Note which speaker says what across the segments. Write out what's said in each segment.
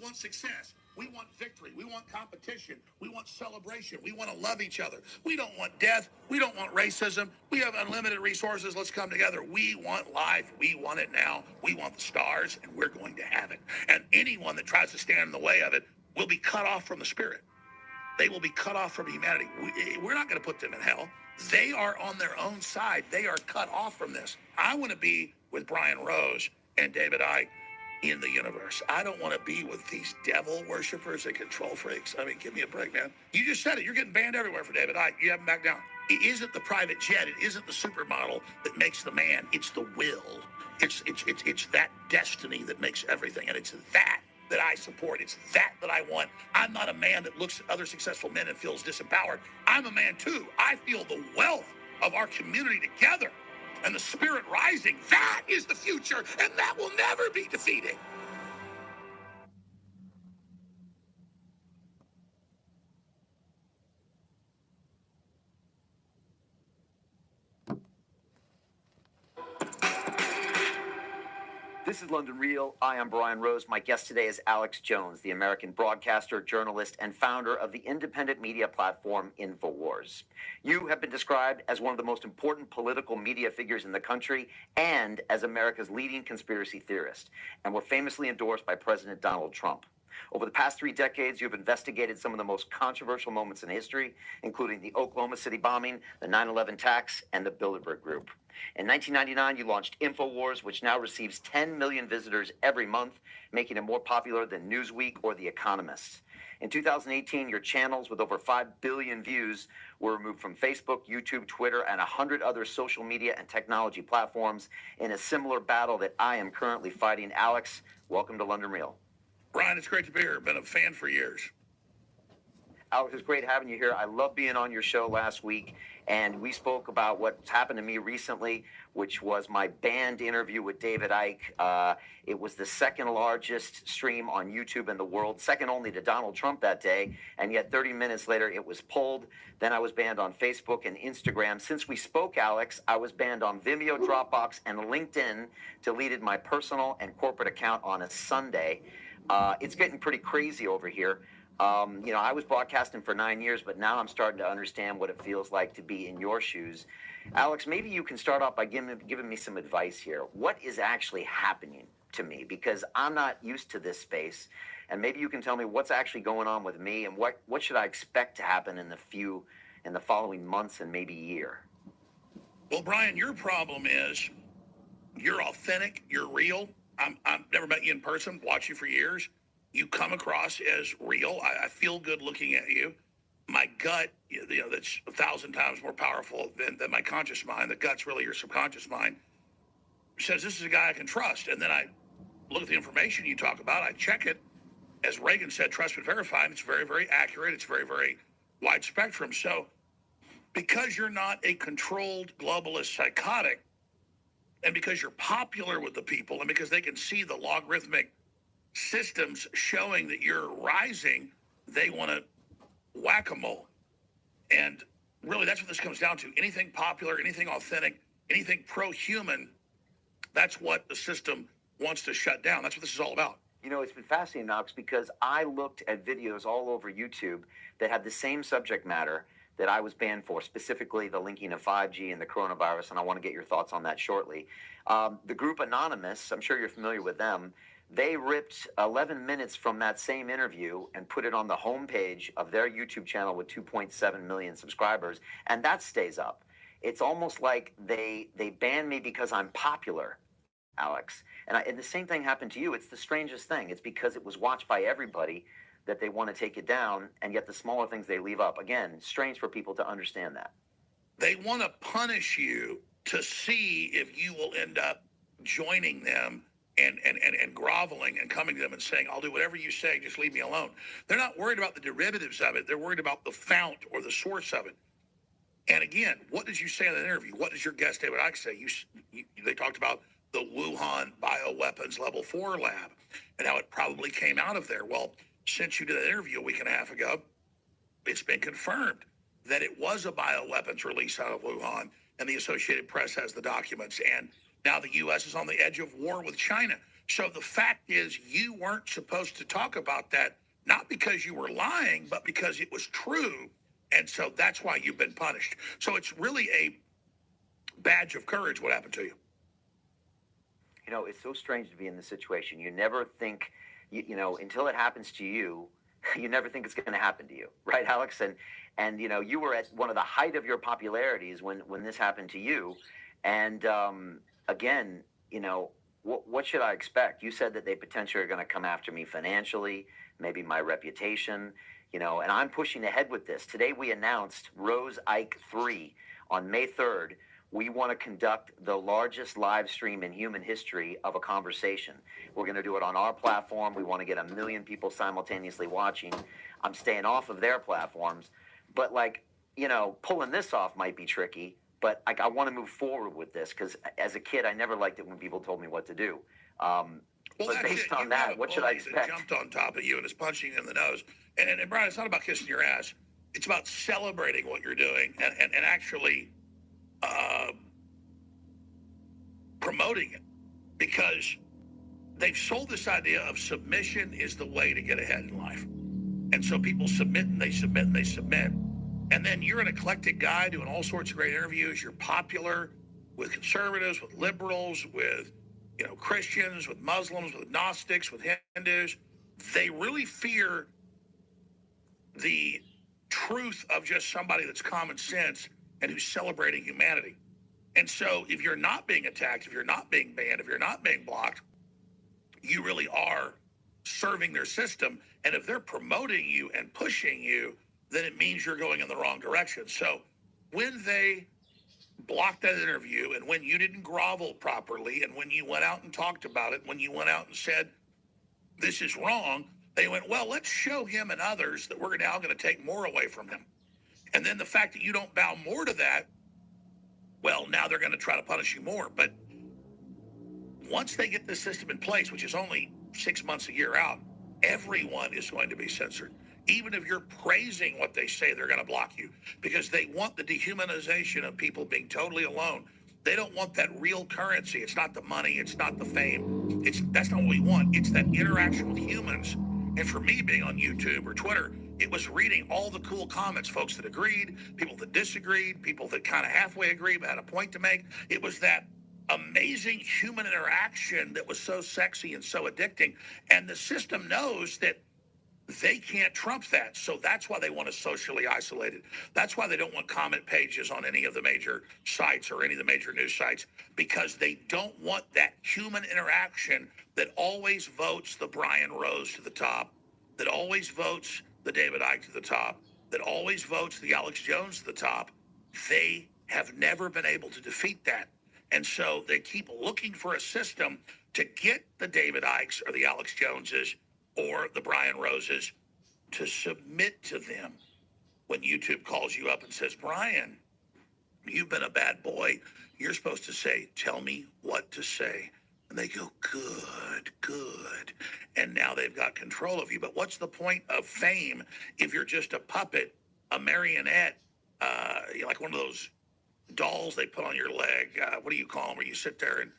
Speaker 1: want success. We want victory. We want competition. We want celebration. We want to love each other. We don't want death. We don't want racism. We have unlimited resources. Let's come together. We want life. We want it now. We want the stars, and we're going to have it. And anyone that tries to stand in the way of it will be cut off from the spirit. They will be cut off from humanity. We're not going to put them in hell. They are on their own side. They are cut off from this. I want to be with Brian Rose and David Icke in the universe. I don't want to be with these devil worshipers and control freaks. I mean, give me a break, man. You just said it. You're getting banned everywhere for David Icke. You haven't backed down. It isn't the private jet. It isn't the supermodel that makes the man. It's the will. It's that destiny that makes everything. And it's that I support. It's that I want. I'm not a man that looks at other successful men and feels disempowered. I'm a man too. I feel the wealth of our community together and the spirit rising. That is the future, and that will never be defeated.
Speaker 2: This is London Real. I am Brian Rose. My guest today is Alex Jones, the American broadcaster, journalist, and founder of the independent media platform InfoWars. You have been described as one of the most important political media figures in the country and as America's leading conspiracy theorist, and were famously endorsed by President Donald Trump. Over the past 3 decades, you have investigated some of the most controversial moments in history, including the Oklahoma City bombing, the 9/11 attacks, and the Bilderberg Group. In 1999, you launched InfoWars, which now receives 10 million visitors every month, making it more popular than Newsweek or The Economist. In 2018, your channels with over 5 billion views were removed from Facebook, YouTube, Twitter, and 100 other social media and technology platforms in a similar battle that I am currently fighting. Alex, welcome to London Real.
Speaker 1: Brian, it's great to be here. Been a fan for years.
Speaker 2: Alex, it's great having you here. I love being on your show last week, and we spoke about what's happened to me recently, which was my banned interview with David Icke. It was the second largest stream on YouTube in the world, second only to Donald Trump that day, and yet 30 minutes later it was pulled. Then I was banned on Facebook and Instagram. Since we spoke, Alex, I was banned on Vimeo, Dropbox, and LinkedIn, deleted my personal and corporate account on a Sunday. It's getting pretty crazy over here. I was broadcasting for 9 years, but now I'm starting to understand what it feels like to be in your shoes. Alex, maybe you can start off by giving me some advice here. What is actually happening to me? Because I'm not used to this space, and maybe you can tell me what's actually going on with me, and what should I expect to happen in the following months and maybe year?
Speaker 1: Well, Brian, your problem is you're authentic, you're real. I've never met you in person, watched you for years. You come across as real. I feel good looking at you. My gut, that's 1,000 times more powerful than my conscious mind. The gut's really your subconscious mind. Says this is a guy I can trust. And then I look at the information you talk about. I check it. As Reagan said, trust but verify. And it's very, very accurate. It's very, very wide spectrum. So because you're not a controlled globalist psychotic, and because you're popular with the people, and because they can see the logarithmic systems showing that you're rising, they want to whack-a-mole. And really, that's what this comes down to. Anything popular, anything authentic, anything pro-human, that's what the system wants to shut down. That's what this is all about.
Speaker 2: It's been fascinating, Alex, because I looked at videos all over YouTube that had the same subject matter that I was banned for, specifically the linking of 5G and the coronavirus, and I want to get your thoughts on that shortly. The group Anonymous, I'm sure you're familiar with them, they ripped 11 minutes from that same interview and put it on the homepage of their YouTube channel with 2.7 million subscribers, and that stays up. It's almost like they banned me because I'm popular, Alex. And the same thing happened to you. It's the strangest thing. It's because it was watched by everybody that they want to take it down, and yet the smaller things they leave up. Again, strange for people to understand that.
Speaker 1: They want to punish you to see if you will end up joining them and groveling and coming to them and saying, I'll do whatever you say, just leave me alone. They're not worried about the derivatives of it. They're worried about the fount or the source of it. And again, what did you say in the interview? What does your guest David Icke say? They talked about the Wuhan bioweapons level 4 lab and how it probably came out of there. Well, since you did that interview a week and a half ago, it's been confirmed that it was a bioweapons release out of Wuhan, and the Associated Press has the documents. And now the U.S. is on the edge of war with China. So the fact is, you weren't supposed to talk about that, not because you were lying, but because it was true. And so that's why you've been punished. So it's really a badge of courage what happened to you.
Speaker 2: You know, it's so strange to be in this situation. You never think, until it happens to you, you never think it's going to happen to you, right, Alex? And you were at one of the height of your popularities when this happened to you, and again, what should I expect? You said that they potentially are going to come after me financially, maybe my reputation, and I'm pushing ahead with this. Today we announced Rose Ike 3 on May 3rd. We want to conduct the largest live stream in human history of a conversation. We're going to do it on our platform. We want to get 1 million people simultaneously watching. I'm staying off of their platforms. But, pulling this off might be tricky. But I want to move forward with this because as a kid, I never liked it when people told me what to do.
Speaker 1: Well,
Speaker 2: but based on that, what should I expect?
Speaker 1: That jumped on top of you and is punching you in the nose. And Brian, it's not about kissing your ass. It's about celebrating what you're doing and actually promoting it, because they've sold this idea of submission is the way to get ahead in life. And so people submit and they submit and they submit. And then you're an eclectic guy doing all sorts of great interviews. You're popular with conservatives, with liberals, with Christians, with Muslims, with Gnostics, with Hindus. They really fear the truth of just somebody that's common sense and who's celebrating humanity. And so if you're not being attacked, if you're not being banned, if you're not being blocked, you really are serving their system. And if they're promoting you and pushing you, then it means you're going in the wrong direction. So when they blocked that interview, and when you didn't grovel properly, and when you went out and talked about it, when you went out and said, this is wrong, they went, well, let's show him and others that we're now going to take more away from him. And then the fact that you don't bow more to that, well, now they're going to try to punish you more. But once they get this system in place, which is only 6 months, a year out, everyone is going to be censored. Even if you're praising what they say, they're going to block you because they want the dehumanization of people being totally alone. They don't want that real currency. It's not the money. It's not the fame. That's not what we want. It's that interaction with humans. And for me, being on YouTube or Twitter, it was reading all the cool comments, folks that agreed, people that disagreed, people that kind of halfway agreed but had a point to make. It was that amazing human interaction that was so sexy and so addicting. And the system knows that they can't trump that. So that's why they want us socially isolated. That's why they don't want comment pages on any of the major sites or any of the major news sites, because they don't want that human interaction that always votes the Brian Rose to the top, that always votes the David Icke to the top, that always votes the Alex Jones to the top. They have never been able to defeat that. And so they keep looking for a system to get the David Ickes or the Alex Joneses or the Brian Roses to submit to them. When YouTube calls you up and says, Brian, you've been a bad boy. You're supposed to say, tell me what to say. And they go, good, good. And now they've got control of you. But what's the point of fame if you're just a puppet, a marionette, like one of those dolls they put on your leg? What do you call them, where you sit there and...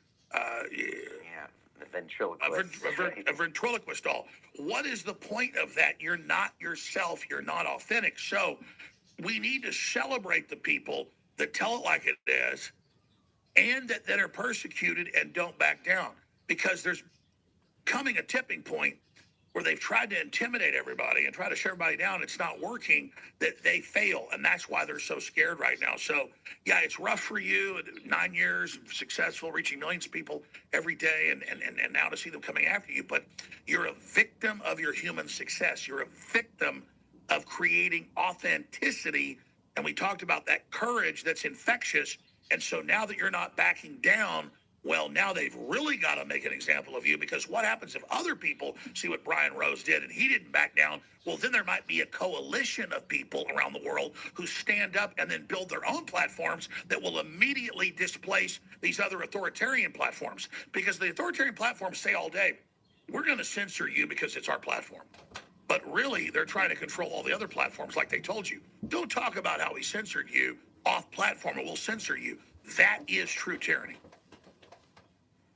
Speaker 2: A ventriloquist.
Speaker 1: A ventriloquist doll. What is the point of that? You're not yourself. You're not authentic. So we need to celebrate the people that tell it like it is and that are persecuted and don't back down, because there's coming a tipping point where they've tried to intimidate everybody and try to shut everybody down. It's not working, that they fail. And that's why they're so scared right now. So, yeah, it's rough for you. 9 years, successful, reaching millions of people every day, and now to see them coming after you. But you're a victim of your human success. You're a victim of creating authenticity. And we talked about that courage that's infectious. And so now that you're not backing down, well, now they've really got to make an example of you, because what happens if other people see what Brian Rose did and he didn't back down? Well, then there might be a coalition of people around the world who stand up and then build their own platforms that will immediately displace these other authoritarian platforms, because the authoritarian platforms say all day, we're going to censor you because it's our platform. But really, they're trying to control all the other platforms, like they told you. Don't talk about how we censored you off platform, or we'll censor you. That is true tyranny.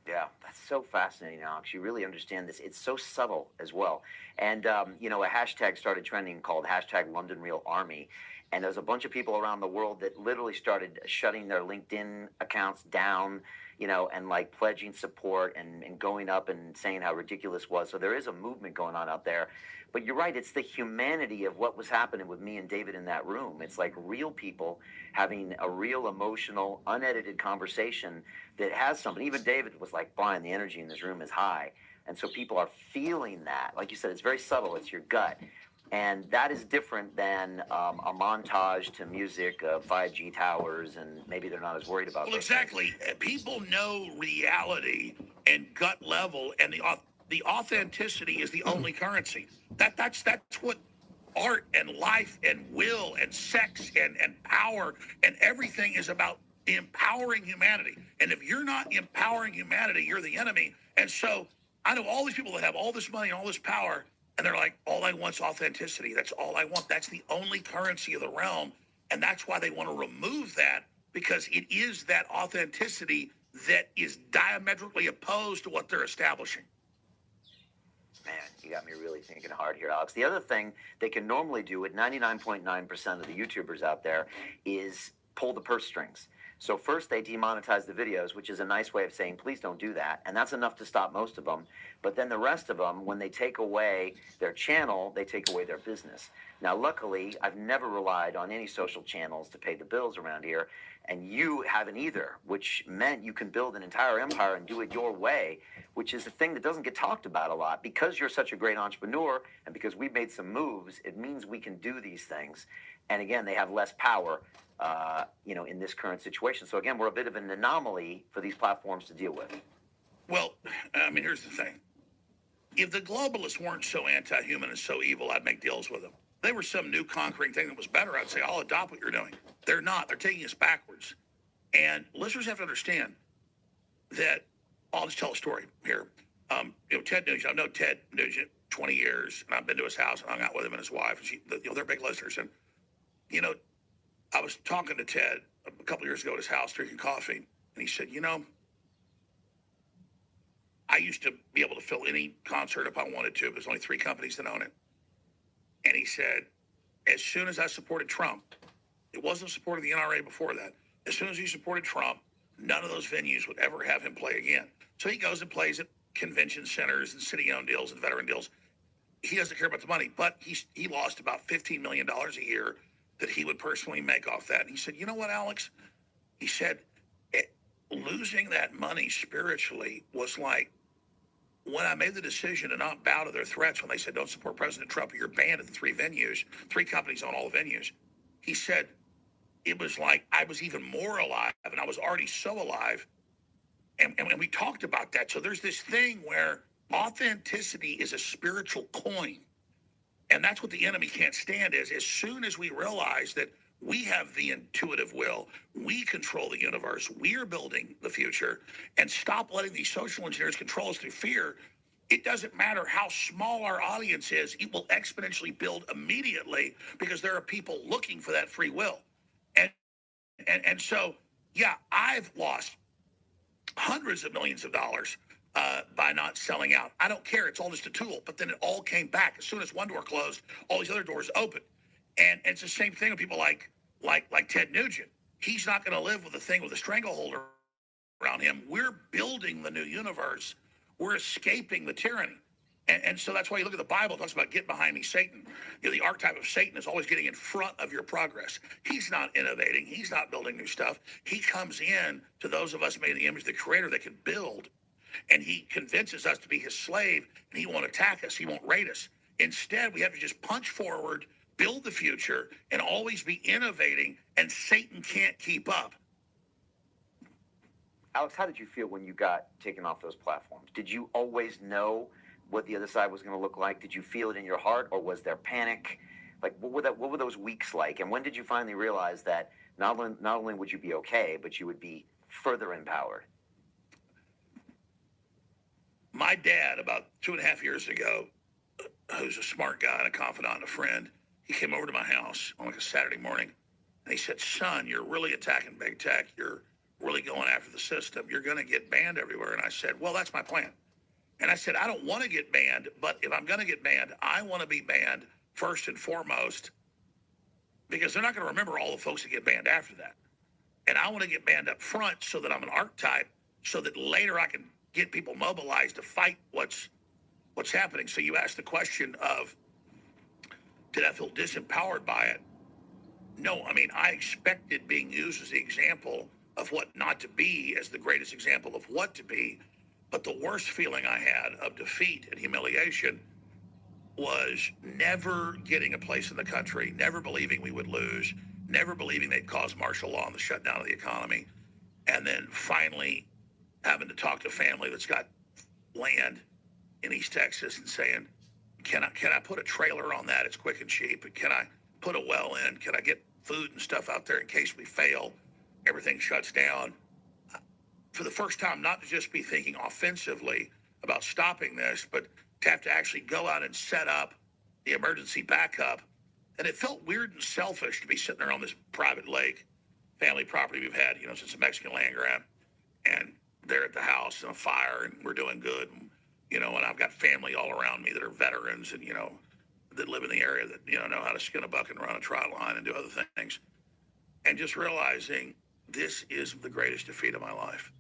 Speaker 2: Yeah, that's so fascinating, Alex. You really understand this. It's so subtle as well. And, a hashtag started trending called hashtag London Real Army. And there's a bunch of people around the world that literally started shutting their LinkedIn accounts down, and like pledging support and going up and saying how ridiculous it was. So there is a movement going on out there. But you're right, it's the humanity of what was happening with me and David in that room. It's like real people having a real emotional, unedited conversation that has something. Even David was like, Brian, the energy in this room is high. And so people are feeling that. Like you said, it's very subtle, it's your gut. And that is different than a montage to music of 5G towers, and maybe they're not as worried about
Speaker 1: Well,
Speaker 2: those
Speaker 1: exactly. People know reality and gut level, and the authenticity is the only currency. That's what art and life and will and sex and power and everything is about, empowering humanity. And if you're not empowering humanity, you're the enemy. And so I know all these people that have all this money and all this power, and they're like, all I want is authenticity. That's all I want. That's the only currency of the realm. And that's why they want to remove that, because it is that authenticity that is diametrically opposed to what they're establishing.
Speaker 2: Man, you got me really thinking hard here, Alex. The other thing they can normally do with 99.9% of the YouTubers out there is pull the purse strings. So first they demonetize the videos, which is a nice way of saying, please don't do that. And that's enough to stop most of them. But then the rest of them, when they take away their channel, they take away their business. Now, luckily, I've never relied on any social channels to pay the bills around here. And you haven't either, which meant you can build an entire empire and do it your way, which is a thing that doesn't get talked about a lot. Because you're such a great entrepreneur and because we've made some moves, it means we can do these things. And again, they have less power, in this current situation. So again, we're a bit of an anomaly for these platforms to deal with.
Speaker 1: Well, I mean, here's the thing. If the globalists weren't so anti-human and so evil, I'd make deals with them. If they were some new conquering thing that was better, I'd say, I'll adopt what you're doing. They're not. They're taking us backwards. And listeners have to understand that, I'll just tell a story here. Ted Nugent, I've known Ted Nugent 20 years, and I've been to his house and hung out with him and his wife. And they're big listeners. And, I was talking to Ted a couple years ago at his house, drinking coffee, and he said, I used to be able to fill any concert if I wanted to. There's only 3 companies that own it. And he said, as soon as I supported Trump, it wasn't supporting the NRA before that. As soon as he supported Trump, none of those venues would ever have him play again. So he goes and plays at convention centers and city-owned deals and veteran deals. He doesn't care about the money, but he lost about $15 million a year that he would personally make off that. And he said, you know what, Alex? He said, losing that money spiritually was like when I made the decision to not bow to their threats when they said, don't support President Trump or you're banned at the 3 venues. 3 companies own all the venues. He said, it was like I was even more alive, and I was already so alive. And we talked about that. So there's this thing where authenticity is a spiritual coin. And that's what the enemy can't stand is as soon as we realize that we have the intuitive will, we control the universe, we're building the future, and stop letting these social engineers control us through fear, it doesn't matter how small our audience is, it will exponentially build immediately because there are people looking for that free will. And so, yeah, I've lost hundreds of millions of dollars by not selling out. I don't care. It's all just a tool. But then it all came back. As soon as one door closed, all these other doors opened. And it's the same thing with people like Ted Nugent. He's not going to live with a thing with a stranglehold around him. We're building the new universe. We're escaping the tyranny. And so that's why you look at the Bible, it talks about get behind me, Satan. The archetype of Satan is always getting in front of your progress. He's not innovating. He's not building new stuff. He comes in to those of us made in the image of the Creator that can build. And he convinces us to be his slave, and he won't attack us. He won't rate us. Instead, we have to just punch forward, build the future, and always be innovating, and Satan can't keep up.
Speaker 2: Alex, how did you feel when you got taken off those platforms? Did you always know what the other side was going to look like? Did you feel it in your heart, or was there panic? Like, what were those weeks like? And when did you finally realize that not only would you be okay, but you would be further empowered?
Speaker 1: My dad, about 2.5 years ago, who's a smart guy and a confidant and a friend, he came over to my house on like a Saturday morning, and he said, son, you're really attacking big tech. You're really going after the system, you're going to get banned everywhere. And I said, well, that's my plan. And I said, I don't want to get banned, but if I'm going to get banned, I want to be banned first and foremost because they're not going to remember all the folks that get banned after that. And I want to get banned up front so that I'm an archetype so that later I can get people mobilized to fight what's happening. So you asked the question of, did I feel disempowered by it? No, I mean, I expected being used as the example of what not to be as the greatest example of what to be. But the worst feeling I had of defeat and humiliation was never getting a place in the country, never believing we would lose, never believing they'd cause martial law and the shutdown of the economy, and then finally having to talk to family that's got land in East Texas and saying, can I put a trailer on that? It's quick and cheap. And can I put a well in? Can I get food and stuff out there in case we fail? Everything shuts down. For the first time, not to just be thinking offensively about stopping this, but to have to actually go out and set up the emergency backup. And it felt weird and selfish to be sitting there on this private lake, family property we've had, since the Mexican land grab. And they're at the house in a fire and we're doing good. And I've got family all around me that are veterans and, that live in the area that, know how to skin a buck and run a trot line and do other things. And just realizing this is the greatest defeat of my life,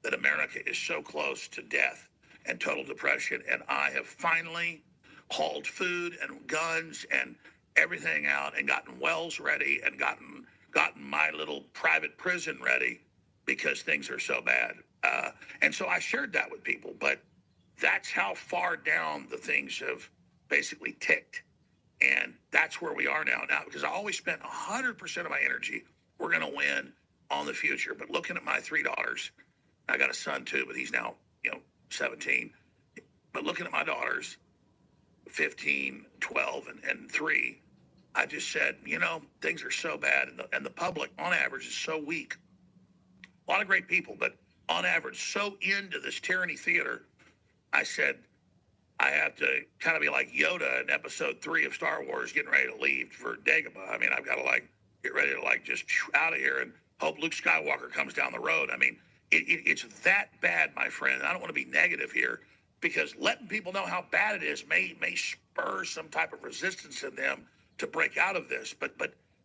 Speaker 1: that America is so close to death and total depression. And I have finally hauled food and guns and everything out and gotten wells ready and gotten my little private prison ready because things are so bad. And so I shared that with people, but that's how far down the things have basically ticked. And that's where we are now. Now, because I always spent 100% of my energy, we're going to win on the future. But looking at my 3 daughters, I got a son too, but he's now, 17. But looking at my daughters, 15, 12, and 3, I just said, things are so bad. And the public, on average, is so weak. A lot of great people, but on average, so into this tyranny theater. I said, I have to kind of be like Yoda in episode 3 of Star Wars getting ready to leave for Dagobah. I mean, I've got to get ready to just out of here and hope Luke Skywalker comes down the road. I mean, it's that bad, my friend. I don't want to be negative here because letting people know how bad it is may spur some type of resistance in them to break out of this. But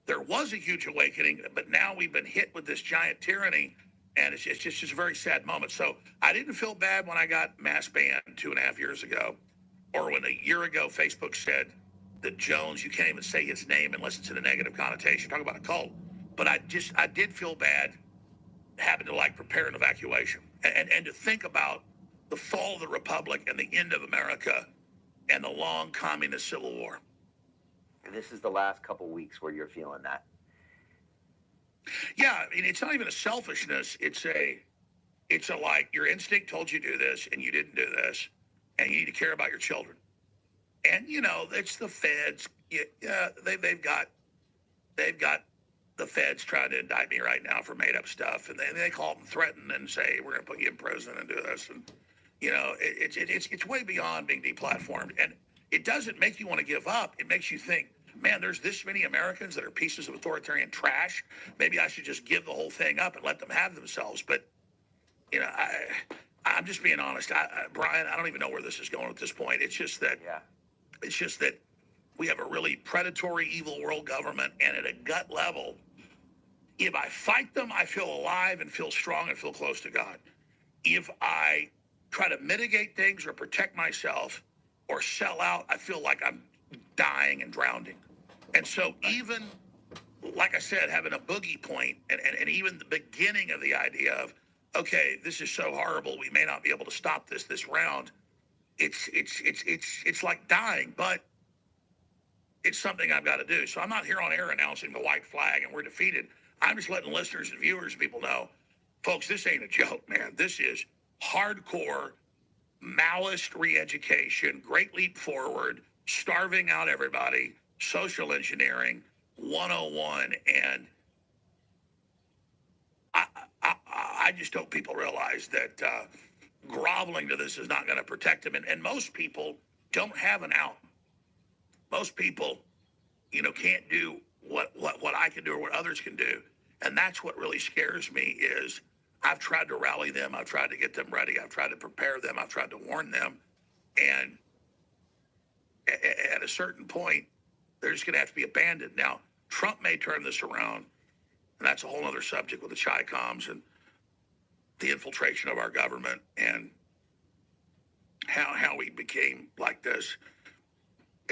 Speaker 1: there was a huge awakening, but now we've been hit with this giant tyranny. And it's just a very sad moment. So I didn't feel bad when I got mass banned 2.5 years ago, or when a year ago Facebook said that Jones, you can't even say his name unless it's in a negative connotation. Talk about a cult. But I did feel bad having to prepare an evacuation and to think about the fall of the Republic and the end of America and the long communist civil war.
Speaker 2: This is the last couple weeks where you're feeling that.
Speaker 1: Yeah, I mean, it's not even a selfishness. It's a your instinct told you to do this and you didn't do this, and you need to care about your children. And it's the feds. Yeah, they've got the feds trying to indict me right now for made up stuff, and they call them, threaten, and say we're going to put you in prison and do this, and it's way beyond being deplatformed, and it doesn't make you want to give up. It makes you think, man, there's this many Americans that are pieces of authoritarian trash. Maybe I should just give the whole thing up and let them have themselves. But, I'm just being honest. Brian, I don't even know where this is going at this point. It's just that we have a really predatory, evil world government. And at a gut level, if I fight them, I feel alive and feel strong and feel close to God. If I try to mitigate things or protect myself or sell out, I feel like I'm dying and drowning. And so even, like I said, having a boogie point and even the beginning of the idea of, okay, this is so horrible, we may not be able to stop this round. It's like dying, but it's something I've got to do. So I'm not here on air announcing the white flag and we're defeated. I'm just letting listeners and viewers and people know, folks, this ain't a joke, man. This is hardcore Maoist re-education, great leap forward, starving out everybody, social engineering 101. And I just hope people realize that groveling to this is not going to protect them. And most people don't have an out. Most people, can't do what I can do or what others can do. And that's what really scares me is I've tried to rally them. I've tried to get them ready. I've tried to prepare them. I've tried to warn them. And at a certain point, they're just going to have to be abandoned. Now, Trump may turn this around, and that's a whole other subject with the Chi-Coms and the infiltration of our government and how we became like this.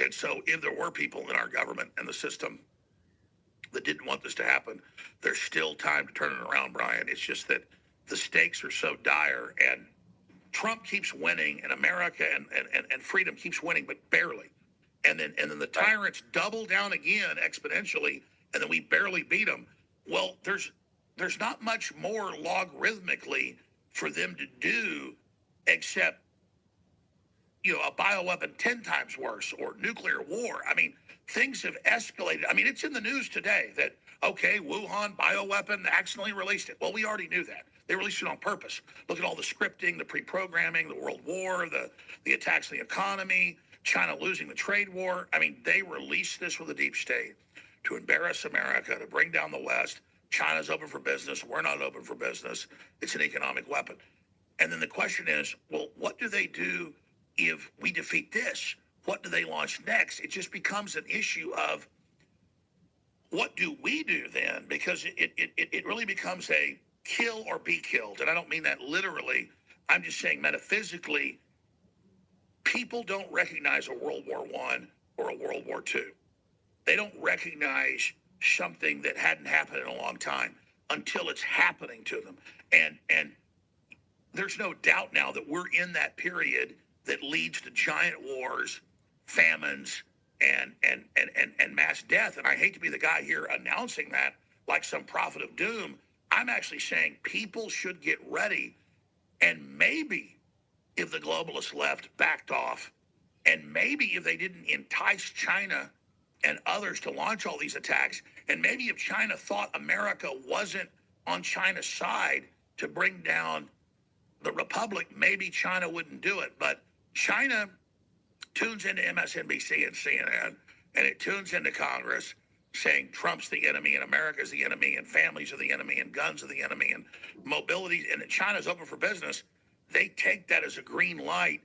Speaker 1: And so if there were people in our government and the system that didn't want this to happen, there's still time to turn it around, Brian. It's just that the stakes are so dire, and Trump keeps winning, and America and freedom keeps winning, but barely. And then the tyrants double down again exponentially, and then we barely beat them. Well, there's not much more logarithmically for them to do except, a bioweapon 10 times worse or nuclear war. I mean, things have escalated. I mean, it's in the news today that, okay, Wuhan bioweapon accidentally released it. Well, we already knew that. They released it on purpose. Look at all the scripting, the pre-programming, the World War, the attacks on the economy, China losing the trade war. I mean, they released this with the deep state to embarrass America, to bring down the West. China's open for business. We're not open for business. It's an economic weapon. And then the question is, well, what do they do if we defeat this? What do they launch next? It just becomes an issue of what do we do then? Because it really becomes a kill or be killed. And I don't mean that literally. I'm just saying metaphysically, people don't recognize a World War I or a World War II. They don't recognize something that hadn't happened in a long time until it's happening to them. And there's no doubt now that we're in that period that leads to giant wars, famines, and mass death. And I hate to be the guy here announcing that like some prophet of doom. I'm actually saying people should get ready. And maybe if the globalists left, backed off, and maybe if they didn't entice China and others to launch all these attacks, and maybe if China thought America wasn't on China's side to bring down the Republic, maybe China wouldn't do it. But China tunes into MSNBC and CNN, and it tunes into Congress saying Trump's the enemy and America's the enemy and families are the enemy and guns are the enemy and mobility, and China's open for business. They take that as a green light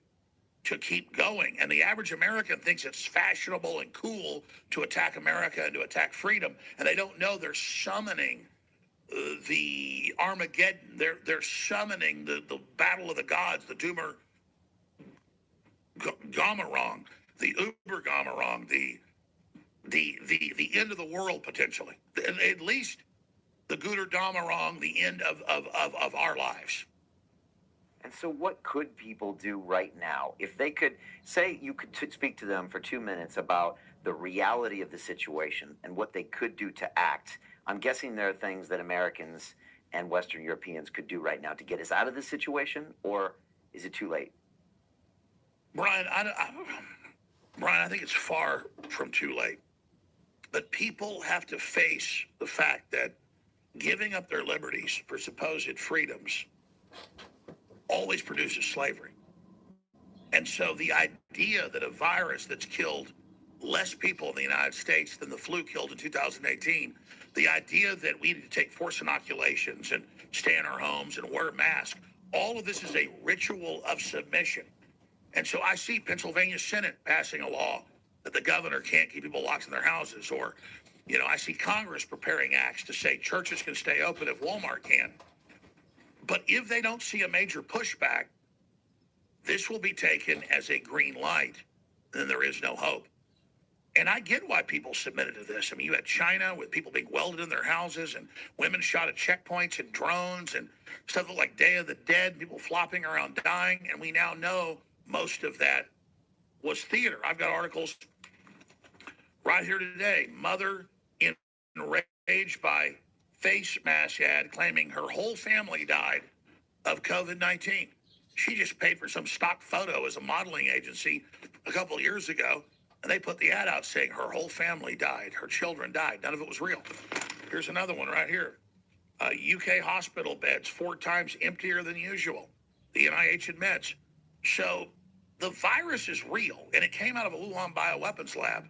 Speaker 1: to keep going. And the average American thinks it's fashionable and cool to attack America and to attack freedom. And they don't know they're summoning the Armageddon. They're summoning the battle of the gods, the Doomer Gamarong, the Uber Gamarong, the end of the world potentially. At least the Guder Damarong, the end of our lives.
Speaker 2: And so what could people do right now? If they could, say you could speak to them for 2 minutes about the reality of the situation and what they could do to act. I'm guessing there are things that Americans and Western Europeans could do right now to get us out of this situation, or is it too late?
Speaker 1: Brian, I think it's far from too late. But people have to face the fact that giving up their liberties for supposed freedoms always produces slavery. And so the idea that a virus that's killed less people in the United States than the flu killed in 2018, the idea that we need to take forced inoculations and stay in our homes and wear masks, all of this is a ritual of submission. And so I see Pennsylvania Senate passing a law that the governor can't keep people locked in their houses, or, I see Congress preparing acts to say churches can stay open if Walmart can. But if they don't see a major pushback, this will be taken as a green light, then there is no hope. And I get why people submitted to this. I mean, you had China with people being welded in their houses and women shot at checkpoints and drones and stuff like Day of the Dead, people flopping around dying. And we now know most of that was theater. I've got articles right here today. Mother enraged by face mask ad claiming her whole family died of COVID-19. She just paid for some stock photo as a modeling agency a couple of years ago, and they put the ad out saying her whole family died, her children died. None of it was real. Here's another one right here. UK hospital beds 4 times emptier than usual. The NIH admits. So the virus is real, and it came out of a Wuhan bioweapons lab,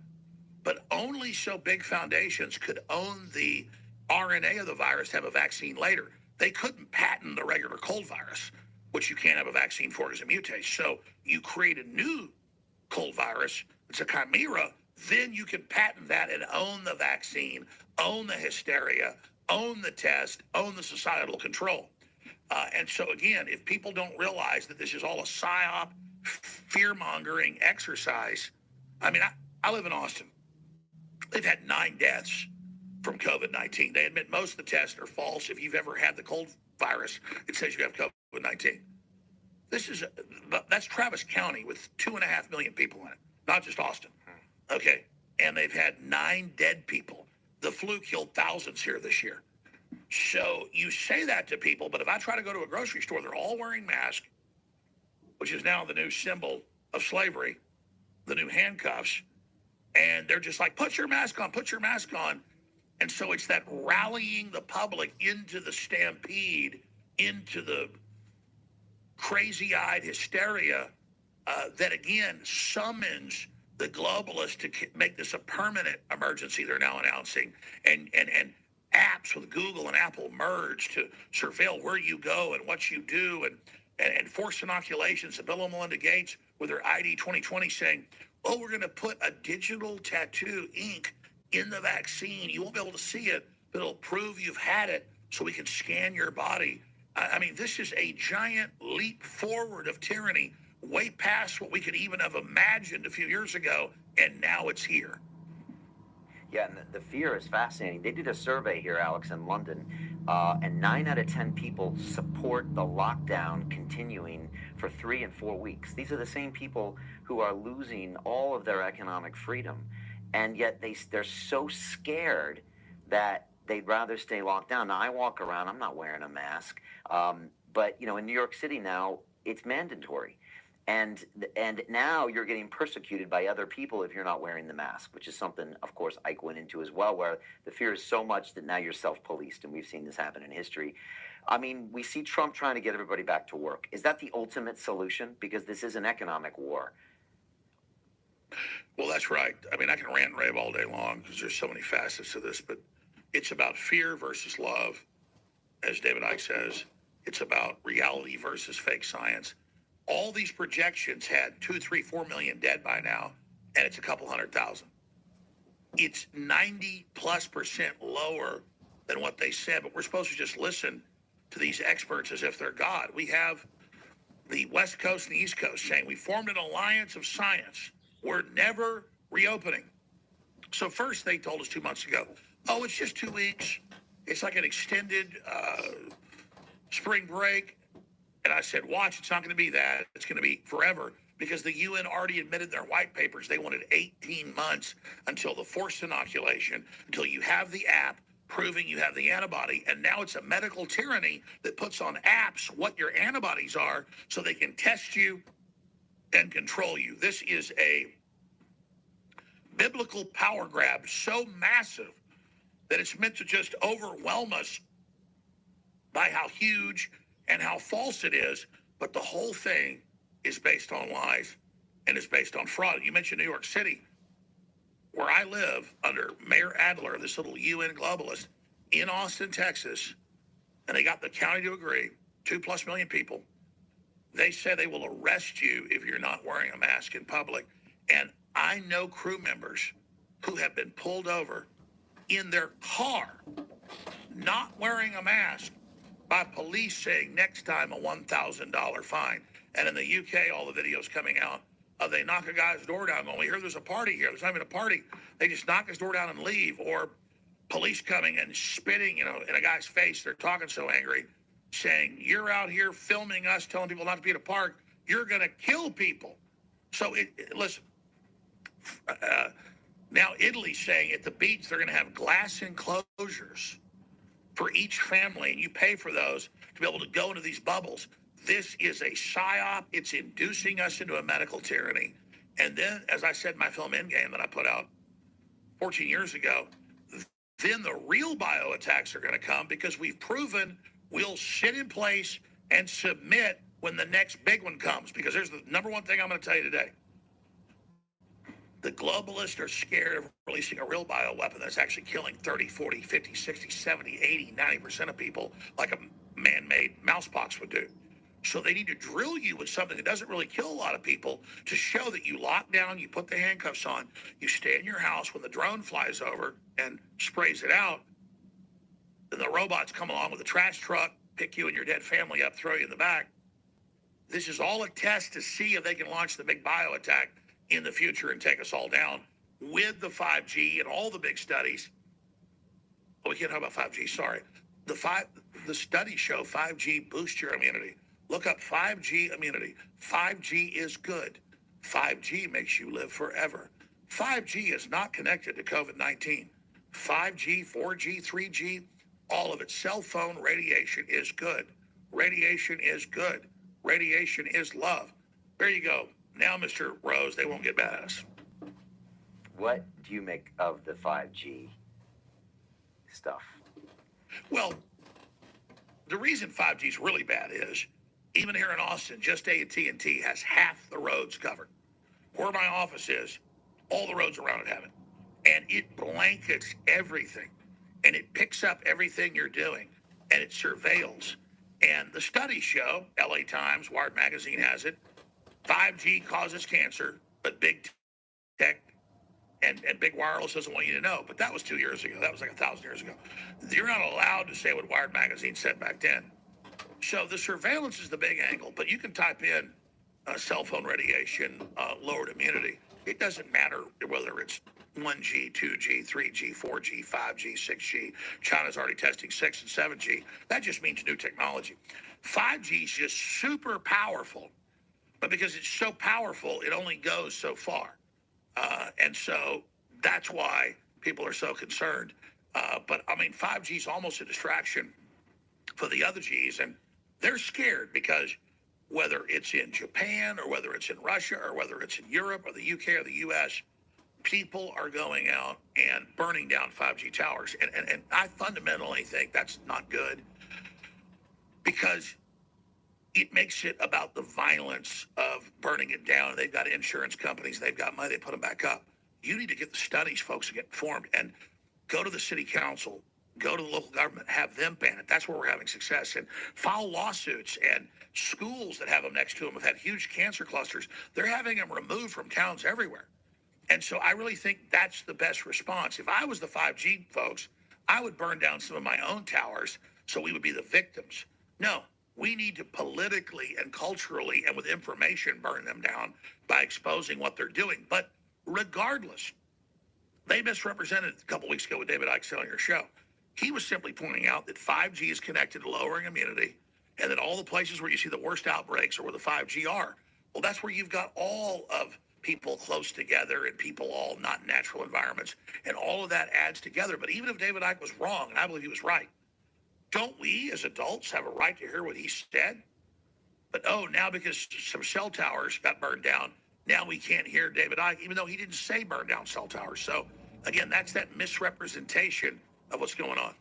Speaker 1: but only so big foundations could own the RNA of the virus to have a vaccine later. They couldn't patent the regular cold virus, which you can't have a vaccine for because it mutates. So you create a new cold virus. It's a chimera. Then you can patent that and own the vaccine, own the hysteria, own the test, own the societal control. And so, again, if people don't realize that this is all a psyop, fear-mongering exercise, I mean, I live in Austin. They've had 9 deaths from COVID-19. They admit most of the tests are false. If you've ever had the cold virus, it says you have COVID-19. That's Travis County with 2.5 million people in it, not just Austin. Okay, and they've had 9 dead people. The flu killed thousands here this year. So you say that to people, but if I try to go to a grocery store, they're all wearing masks, which is now the new symbol of slavery, the new handcuffs, and they're just like, put your mask on, put your mask on. And so it's that rallying the public into the stampede, into the crazy-eyed hysteria that, again, summons the globalists to make this a permanent emergency they're now announcing, and apps with Google and Apple merge to surveil where you go and what you do, and forced inoculations. And Bill and Melinda Gates with their ID 2020 saying, oh, we're going to put a digital tattoo ink in the vaccine. You won't be able to see it, but it'll prove you've had it so we can scan your body. I mean, this is a giant leap forward of tyranny, way past what we could even have imagined a few years ago, and now it's here.
Speaker 2: Yeah, and the fear is fascinating. They did a survey here, Alex, in London, and 9 out of 10 people support the lockdown continuing for 3 and 4 weeks. These are the same people who are losing all of their economic freedom, and yet they're so scared that they'd rather stay locked down. Now, I walk around, I'm not wearing a mask, but, you know, in New York City now, it's mandatory. And now you're getting persecuted by other people if you're not wearing the mask, which is something, of course, Ike went into as well, where the fear is so much that now you're self-policed, and we've seen this happen in history. I mean, we see Trump trying to get everybody back to work. Is that the ultimate solution? Because this is an economic war.
Speaker 1: Well, that's right. I mean, I can rant and rave all day long because there's so many facets to this, but it's about fear versus love, as David Icke says. It's about reality versus fake science. All these projections had 2, 3, 4 million dead by now, and it's a couple 100,000. It's 90+% lower than what they said, but we're supposed to just listen to these experts as if they're God. We have the West Coast and the East Coast saying we formed an alliance of science. We're never reopening. So first they told us 2 months ago, oh, it's just 2 weeks. It's like an extended spring break. And I said, watch, it's not going to be that. It's going to be forever, because the UN already admitted in their white papers they wanted 18 months until the forced inoculation, until you have the app proving you have the antibody. And now it's a medical tyranny that puts on apps what your antibodies are so they can test you and control you. This is a biblical power grab so massive that it's meant to just overwhelm us by how huge and how false it is, but the whole thing is based on lies and is based on fraud. You mentioned New York City, where I live under Mayor Adler, this little UN globalist, in Austin, Texas, and they got the county to agree, 2+ million people. They said they will arrest you if you're not wearing a mask in public. And I know crew members who have been pulled over in their car, not wearing a mask, by police saying next time a $1,000 fine. And in the UK, all the videos coming out, they knock a guy's door down going, we hear there's a party here. There's not even a party. They just knock his door down and leave. Or police coming and spitting, in a guy's face. They're talking so angry, saying, you're out here filming us, telling people not to be at a park. You're going to kill people. So listen, now Italy's saying at the beach they're going to have glass enclosures for each family, and you pay for those to be able to go into these bubbles. This is a psyop. It's inducing us into a medical tyranny. And then, as I said in my film Endgame that I put out 14 years ago, then the real bioattacks are going to come, because we've proven we'll sit in place and submit when the next big one comes. Because there's the number one thing I'm going to tell you today. The globalists are scared of releasing a real bioweapon that's actually killing 30, 40, 50, 60, 70, 80, 90% of people like a man-made mousepox would do. So they need to drill you with something that doesn't really kill a lot of people to show that you lock down, you put the handcuffs on, you stay in your house when the drone flies over and sprays it out. Then the robots come along with a trash truck, pick you and your dead family up, throw you in the back. This is all a test to see if they can launch the big bio attack in the future and take us all down with the 5G and all the big studies. Oh, we can't talk about 5G, sorry. The studies show 5G boosts your immunity. Look up 5G immunity. 5G is good. 5G makes you live forever. 5G is not connected to COVID-19. 5G, 4G, 3G, all of it. Cell phone radiation is good. Radiation is good. Radiation is love. There you go. Now, Mr. Rose, they won't get mad at us.
Speaker 2: What do you make of the 5G stuff?
Speaker 1: Well, the reason 5G is really bad is, even here in Austin, just AT&T has half the roads covered. Where my office is, all the roads around it have it. And it blankets everything. And it picks up everything you're doing. And it surveils. And the studies show, LA Times, Wired Magazine has it, 5G causes cancer, but big tech and big wireless doesn't want you to know. But that was 2 years ago. That was like 1,000 years ago. You're not allowed to say what Wired Magazine said back then. So the surveillance is the big angle. But you can type in cell phone radiation, lowered immunity. It doesn't matter whether it's 1G, 2G, 3G, 4G, 5G, 6G. China's already testing 6 and 7G. That just means new technology. 5G is just super powerful. But because it's so powerful, it only goes so far. And so that's why people are so concerned. But, I mean, 5G is almost a distraction for the other Gs. And they're scared because whether it's in Japan or whether it's in Russia or whether it's in Europe or the UK or the US, people are going out and burning down 5G towers. And I fundamentally think that's not good because it makes it about the violence of burning it down. They've got insurance companies. They've got money. They put them back up. You need to get the studies, folks, to get informed and go to the city council, go to the local government, have them ban it. That's where we're having success. And file lawsuits, and schools that have them next to them have had huge cancer clusters. They're having them removed from towns everywhere. And so I really think that's the best response. If I was the 5G folks, I would burn down some of my own towers so we would be the victims. No, we need to politically and culturally and with information burn them down by exposing what they're doing. But regardless, they misrepresented a couple weeks ago with David Icke on your show. He was simply pointing out that 5G is connected to lowering immunity and that all the places where you see the worst outbreaks are where the 5G are. Well, that's where you've got all of people close together and people all not in natural environments. And all of that adds together. But even if David Icke was wrong, and I believe he was right, don't we as adults have a right to hear what he said? But now because some cell towers got burned down, now we can't hear David Icke, even though he didn't say burn down cell towers. So again, that's that misrepresentation of what's going on.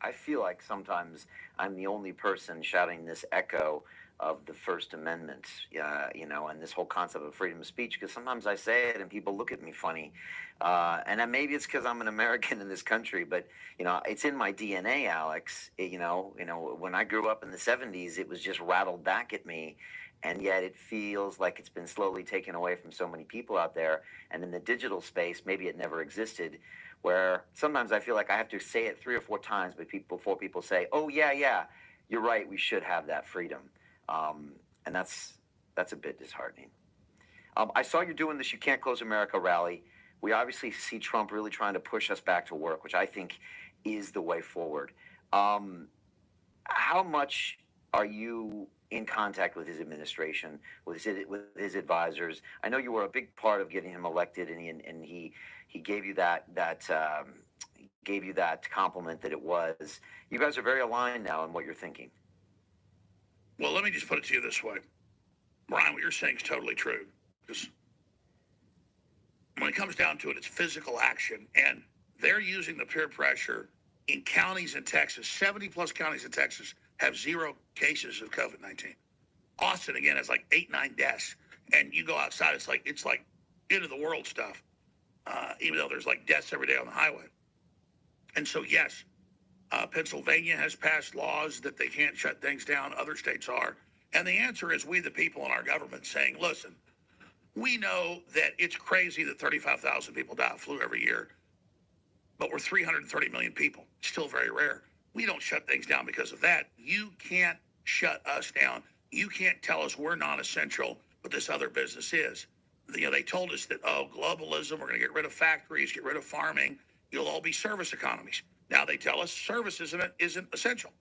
Speaker 2: I feel like sometimes I'm the only person shouting this echo of the First Amendment, and this whole concept of freedom of speech, because sometimes I say it and people look at me funny. And then maybe it's because I'm an American in this country, but, it's in my DNA, Alex. When I grew up in the 70s, it was just rattled back at me. And yet it feels like it's been slowly taken away from so many people out there. And in the digital space, maybe it never existed, where sometimes I feel like I have to say it 3 or 4 times before people say, oh, yeah, you're right, we should have that freedom. And that's a bit disheartening. I saw you're doing this You Can't Close America rally. We obviously see Trump really trying to push us back to work, which I think is the way forward. How much are you in contact with his administration, with his advisors? I know you were a big part of getting him elected, and he gave you that compliment that it was. You guys are very aligned now in what you're thinking.
Speaker 1: Well, let me just put it to you this way. Brian, what you're saying is totally true. Because when it comes down to it, it's physical action. And they're using the peer pressure in counties in Texas. 70 plus counties in Texas have 0 cases of COVID-19. Austin, again, has like 8, 9 deaths. And you go outside, it's like end of the world stuff, even though there's like deaths every day on the highway. And so, yes, Pennsylvania has passed laws that they can't shut things down. Other states are. And the answer is we, the people in our government, saying, listen, we know that it's crazy that 35,000 people die of flu every year, but we're 330 million people. Still very rare. We don't shut things down because of that. You can't shut us down. You can't tell us we're non-essential, but this other business is. You know, they told us that, oh, globalism, we're going to get rid of factories, get rid of farming. You'll all be service economies. Now they tell us service isn't essential.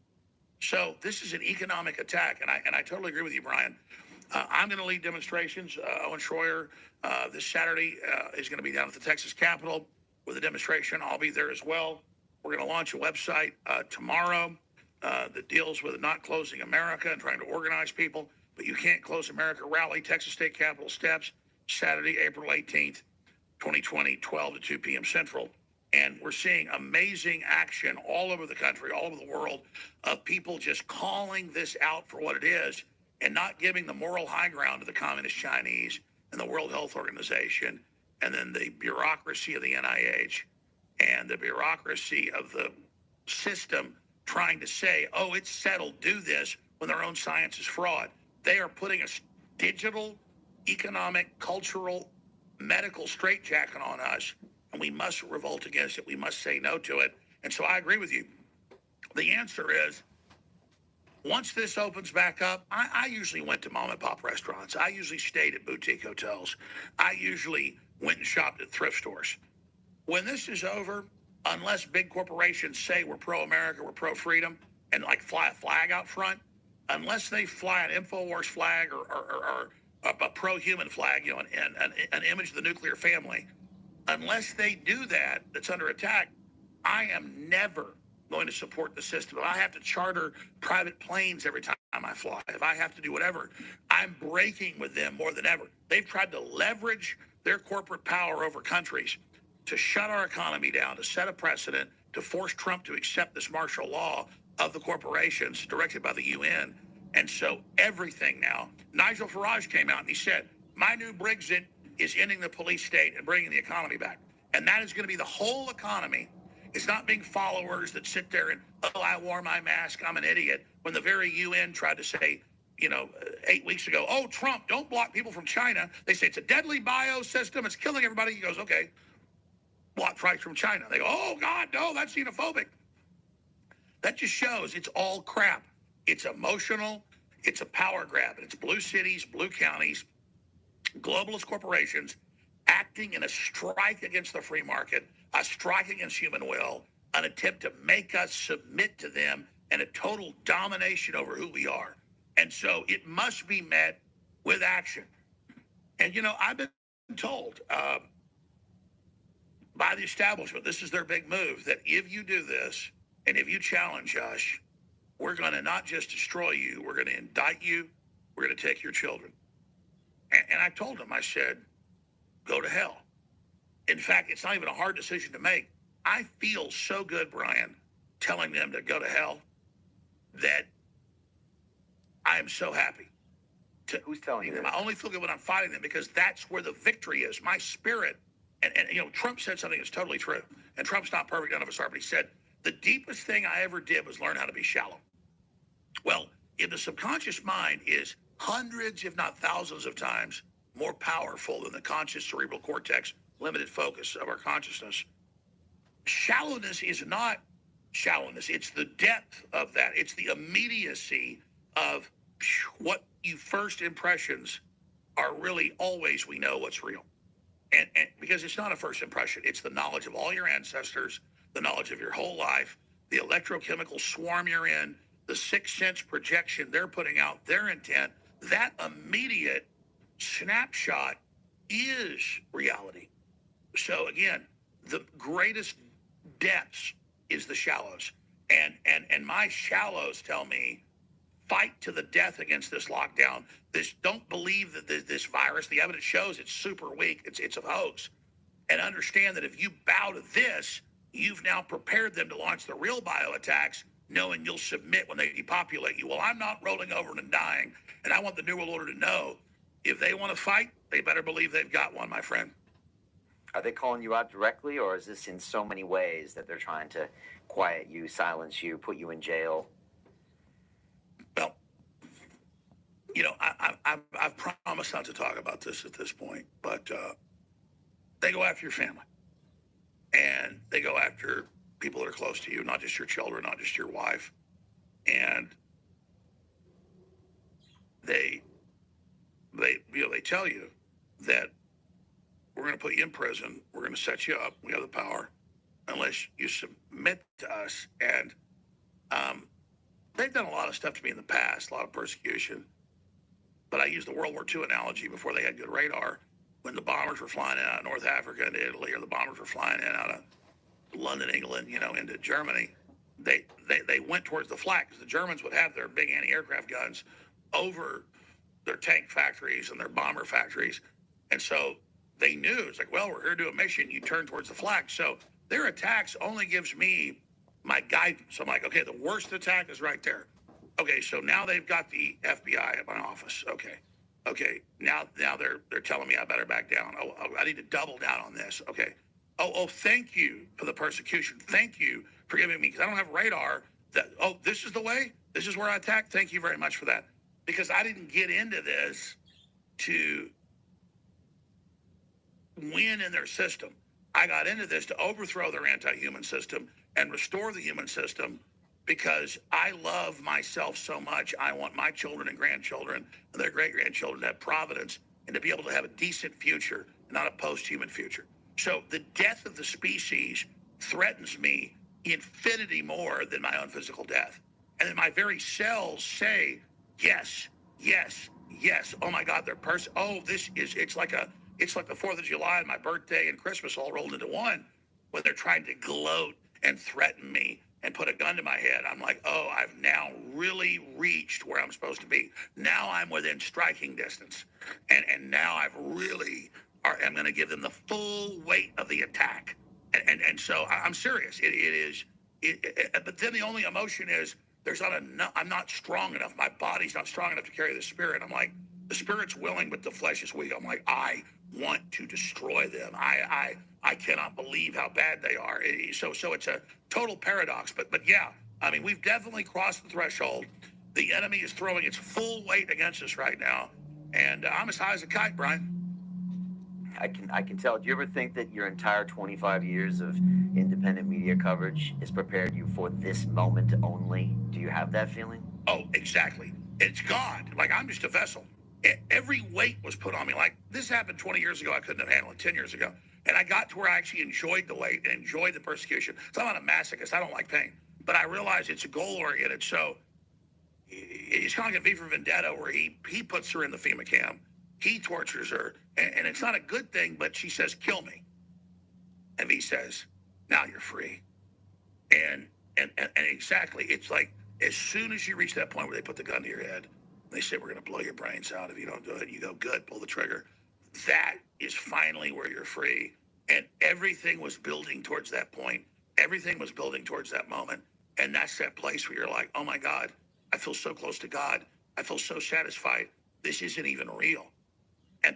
Speaker 1: So this is an economic attack, and I totally agree with you, Brian. I'm going to lead demonstrations. Owen Schroyer this Saturday is going to be down at the Texas Capitol with a demonstration. I'll be there as well. We're going to launch a website tomorrow that deals with not closing America and trying to organize people. But you can't close America rally, Texas State Capitol steps, Saturday, April 18th, 2020, 12 to 2 p.m. Central. And we're seeing amazing action all over the country, all over the world, of people just calling this out for what it is and not giving the moral high ground to the Communist Chinese and the World Health Organization and then the bureaucracy of the NIH and the bureaucracy of the system trying to say, oh, it's settled, do this, when their own science is fraud. They are putting a digital, economic, cultural, medical straitjacket on us, and we must revolt against it. We must say no to it. And so I agree with you. The answer is, once this opens back up, I usually went to mom and pop restaurants. I usually stayed at boutique hotels. I usually went and shopped at thrift stores. When this is over, unless big corporations say we're pro-America, we're pro-freedom, and like fly a flag out front, unless they fly an InfoWars flag or a pro-human flag, you know, an image of the nuclear family, unless they do that, that's under attack, I am never going to support the system. If I have to charter private planes every time I fly, if I have to do whatever, I'm breaking with them more than ever. They've tried to leverage their corporate power over countries to shut our economy down, to set a precedent, to force Trump to accept this martial law of the corporations directed by the UN. And so everything now, Nigel Farage came out and he said, my new Brexit is ending the police state and bringing the economy back. And that is going to be the whole economy. It's not being followers that sit there and, oh, I wore my mask, I'm an idiot. When the very UN tried to say, 8 weeks ago, oh, Trump, don't block people from China. They say it's a deadly biosystem. It's killing everybody. He goes, okay, block flights from China. They go, oh, God, no, that's xenophobic. That just shows it's all crap. It's emotional. It's a power grab. And it's blue cities, blue counties, globalist corporations acting in a strike against the free market, a strike against human will, an attempt to make us submit to them, and a total domination over who we are. And so it must be met with action. And, I've been told by the establishment, this is their big move, that if you do this and if you challenge us, we're going to not just destroy you, we're going to indict you, we're going to take your children. And I told them, I said, go to hell. In fact, it's not even a hard decision to make. I feel so good, Brian, telling them to go to hell that I am so happy.
Speaker 2: Who's telling you that?
Speaker 1: I only feel good when I'm fighting them because that's where the victory is. My spirit, and Trump said something that's totally true. And Trump's not perfect, none of us are, but he said, the deepest thing I ever did was learn how to be shallow. Well, if the subconscious mind is hundreds, if not thousands of times more powerful than the conscious cerebral cortex, limited focus of our consciousness, shallowness is not shallowness. It's the depth of that. It's the immediacy of what you first impressions are really always we know what's real. And because it's not a first impression, it's the knowledge of all your ancestors, the knowledge of your whole life, the electrochemical swarm you're in, the sixth sense projection they're putting out, their intent, that immediate snapshot is reality. So again, the greatest depths is the shallows. And my shallows tell me, fight to the death against this lockdown. Don't believe that this virus, the evidence shows it's super weak. It's a hoax. And understand that if you bow to this, you've now prepared them to launch the real bio attacks, knowing you'll submit when they depopulate you. Well, I'm not rolling over and dying. And I want the New World Order to know if they want to fight, they better believe they've got one, my friend.
Speaker 2: Are they calling you out directly, or is this in so many ways that they're trying to quiet you, silence you, put you in jail?
Speaker 1: Well, I've promised not to talk about this at this point, but they go after your family, and they go after people that are close to you, not just your children, not just your wife, and they tell you that we're going to put you in prison, we're going to set you up, we have the power, unless you submit to us. And they've done a lot of stuff to me in the past, a lot of persecution. But I used the World War II analogy before they had good radar. When the bombers were flying in out of North Africa into Italy, or the bombers were flying in out of London, England, into Germany, they went towards the flag, because the Germans would have their big anti-aircraft guns over their tank factories and their bomber factories. And so they knew, it's like, well, we're here to do a mission. You turn towards the flag. So their attacks only gives me my guidance. I'm like, okay, the worst attack is right there. Okay, so now they've got the FBI at my office. Okay. Now they're telling me I better back down. Oh, I need to double down on this. Okay. Oh, thank you for the persecution. Thank you for giving me, because I don't have radar that, this is the way. This is where I attack. Thank you very much for that. Because I didn't get into this to win in their system. I got into this to overthrow their anti-human system and restore the human system, because I love myself so much. I want my children and grandchildren and their great-grandchildren to have providence and to be able to have a decent future, not a post-human future. So the death of the species threatens me infinity more than my own physical death. And then my very cells say, yes, yes, yes. Oh my God, it's like the 4th of July and my birthday and Christmas all rolled into one, when they're trying to gloat and threaten me and put a gun to my head. I'm like, I've now really reached where I'm supposed to be. Now I'm within striking distance. And now I'm going to give them the full weight of the attack. And so I'm serious. But then the only emotion is, I'm not strong enough. My body's not strong enough to carry the spirit. I'm like, the spirit's willing, but the flesh is weak. I'm like, I want to destroy them. I cannot believe how bad they are. So it's a total paradox. But yeah, I mean, we've definitely crossed the threshold. The enemy is throwing its full weight against us right now, and I'm as high as a kite, Brian.
Speaker 2: I can tell. Do you ever think that your entire 25 years of independent media coverage has prepared you for this moment only? Do you have that feeling?
Speaker 1: Oh, exactly. It's God. Like, I'm just a vessel. Every weight was put on me. Like, this happened 20 years ago. I couldn't have handled it 10 years ago. And I got to where I actually enjoyed the weight and enjoyed the persecution. So I'm not a masochist. I don't like pain. But I realize it's goal-oriented. So it's kind of like a V for Vendetta, where he puts her in the FEMA camp. He tortures her. And it's not a good thing, but she says, kill me. And he says, now you're free. And exactly, it's like, as soon as you reach that point where they put the gun to your head, they say, we're going to blow your brains out if you don't do it. You go, good, pull the trigger. That is finally where you're free. And everything was building towards that point. Everything was building towards that moment. And that's that place where you're like, oh my God, I feel so close to God. I feel so satisfied. This isn't even real.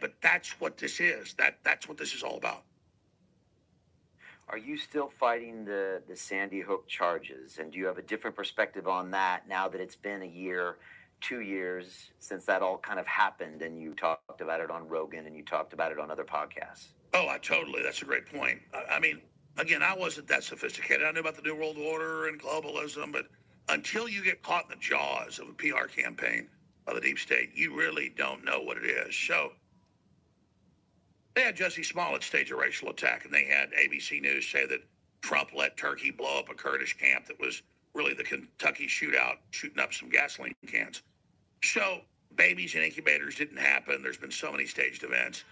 Speaker 1: But that's what this is. That's what this is all about.
Speaker 2: Are you still fighting the Sandy Hook charges? And do you have a different perspective on that now that it's been a year, 2 years since that all kind of happened, and you talked about it on Rogan and you talked about it on other podcasts?
Speaker 1: Oh, that's a great point. I mean, again, I wasn't that sophisticated. I knew about the New World Order and globalism, but until you get caught in the jaws of a PR campaign by the deep state, you really don't know what it is. So they had Jesse Smollett stage a racial attack, and they had ABC News say that Trump let Turkey blow up a Kurdish camp that was really the Kentucky shootout, shooting up some gasoline cans. So babies in incubators didn't happen. There's been so many staged events.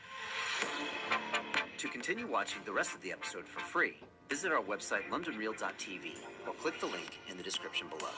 Speaker 3: To continue watching the rest of the episode for free, visit our website, londonreal.tv, or click the link in the description below.